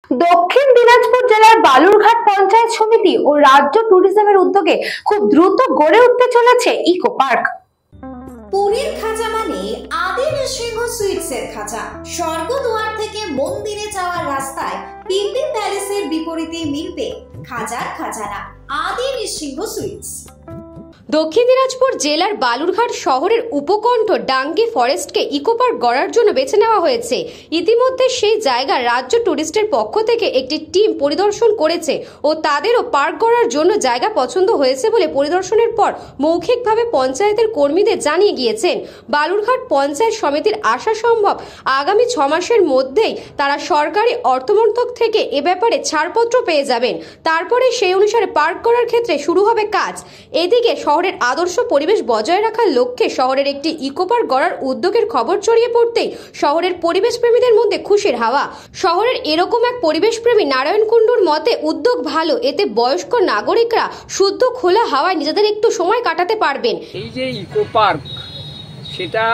দক্ষিণ দিনাজপুর জেলার বালুরঘাট পঞ্চায়েত সমিতি ও রাজ্য ট্যুরিজমের উদ্যোগে খুব দ্রুত গড়ে উঠতে চলেছে ইকো পার্ক। পুরীর খাঁচা মানে আদি নৃসিংহ সুইটসের খাঁচা। স্বর্গদুয়ার থেকে মন্দিরে যাওয়ার রাস্তায় পিপি প্যালেসের বিপরীতে মিলবে খাঁচার খাজানা আদি নৃসিংহ সুইটস। দক্ষিণ দিনাজপুর জেলার বালুরঘাট শহরের উপকণ্ঠ ডাঙ্গি ফরেস্টকে ইকো পার্ক গড়ার জন্য বেছে নেওয়া হয়েছে। ইতিমধ্যে সেই জায়গা রাজ্য ট্যুরিস্টের পক্ষ থেকে একটি টিম পরিদর্শন করেছে ও তাদেরও পার্ক গড়ার জন্য জায়গা পছন্দ হয়েছে বলে পরিদর্শনের পর মৌখিকভাবে পঞ্চায়েতের কর্মীদের জানিয়ে গিয়েছেন। বালুরঘাট পঞ্চায়েত সমিতির আশা সম্ভব আগামী 6 মাসের মধ্যেই তারা সরকারি অর্থমন্ত্রক থেকে এ ব্যাপারে ছাড়পত্র পেয়ে যাবেন। তারপরে সেই অনুসারে পার্ক গড়ার ক্ষেত্রে শুরু হবে কাজ। এদিকে শহরের আদর্শ পরিবেশ বজায় রাখার লক্ষ্যে শহরের একটি ইকো পার্ক গড়ার উদ্যোগের খবর ছড়িয়ে পড়তেই শহরের পরিবেশ প্রেমীদের মধ্যে খুশির হাওয়া। শহরের এরকম এক পরিবেশ প্রেমী নারায়ণ কুণ্ডুর মতে উদ্যোগ ভালো, এতে বয়স্ক নাগরিকরা শুদ্ধ খোলা হাওয়ায় নিজেদের একটু সময় কাটাতে পারবেন। এই যে ইকো পার্ক, সেটা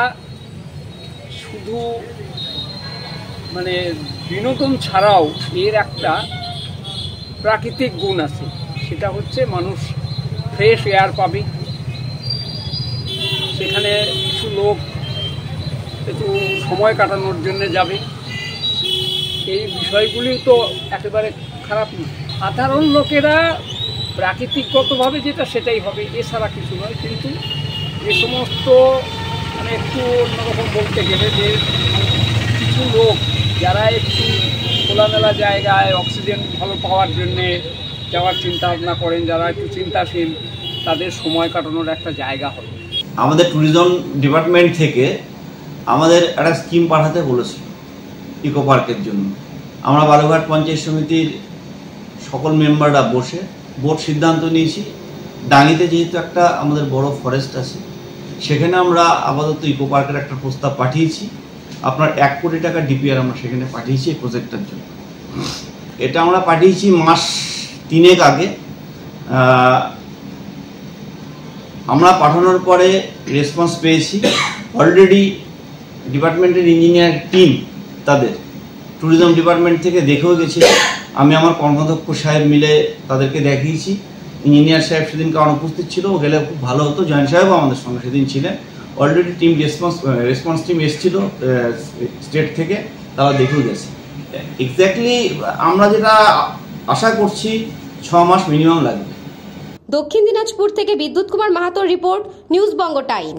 শুধু বিনোদন ছাড়াও এর একটা প্রাকৃতিক গুণ আছে, সেটা হচ্ছে মানুষ ফ্রেশ এয়ার পাবে। সেখানে কিছু লোক একটু সময় কাটানোর জন্য যাবে। এই বিষয়গুলি তো একেবারে খারাপ নয়। সাধারণ লোকেরা প্রাকৃতিকগতভাবে যেটা সেটাই হবে, এছাড়া কিছু নয়। কিন্তু যে সমস্ত একটু অন্যরকম বলতে গেলে যে কিছু লোক যারা একটু খোলামেলা জায়গায় অক্সিজেন ভালো পাওয়ার জন্যে যাওয়ার চিন্তা ভাবনা করেন, যারা একটু চিন্তাশীল, তাদের সময় কাটানোর একটা জায়গা হবে। আমাদের ট্যুরিজম ডিপার্টমেন্ট থেকে আমাদের একটা স্কিম পাঠাতে বলেছিল ইকো পার্কের জন্য। আমরা বালুরঘাট পঞ্চায়েত সমিতির সকল মেম্বাররা বসে বোর্ড সিদ্ধান্ত নিয়েছি, ডাঙ্গিতে যেহেতু একটা আমাদের বড় ফরেস্ট আছে, সেখানে আমরা আপাতত ইকো পার্কের একটা প্রস্তাব পাঠিয়েছি। আপনার 1 কোটি টাকা ডিপিআর আমরা সেখানে পাঠিয়েছি এই প্রজেক্টটার জন্য। এটা আমরা পাঠিয়েছি মাস 3 আগে। আমরা পাঠানোর পরে রেসপন্স পেয়েছি। অলরেডি ডিপার্টমেন্টের ইঞ্জিনিয়ার টিম তাদের ট্যুরিজম ডিপার্টমেন্ট থেকে দেখেও গেছে। আমি আমার কর্মাধ্যক্ষ সাহেব মিলে তাদেরকে দেখিয়েছি। ইঞ্জিনিয়ার সাহেব সেদিনকে অনুপস্থিত ছিল, ও গেলে খুব ভালো হতো। জয়েন্ট সাহেবও আমাদের সঙ্গে সেদিন ছিলেন। অলরেডি টিম রেসপন্স টিম এসেছিল স্টেট থেকে, তারা দেখেও গেছে। এক্স্যাক্টলি আমরা যেটা আশা করছি 6 মাস মিনিমাম লাগবে। দক্ষিণ দিনাজপুর থেকে বিদ্যুৎ কুমার মাহাতোর রিপোর্ট, নিউজ বঙ্গ টাইম।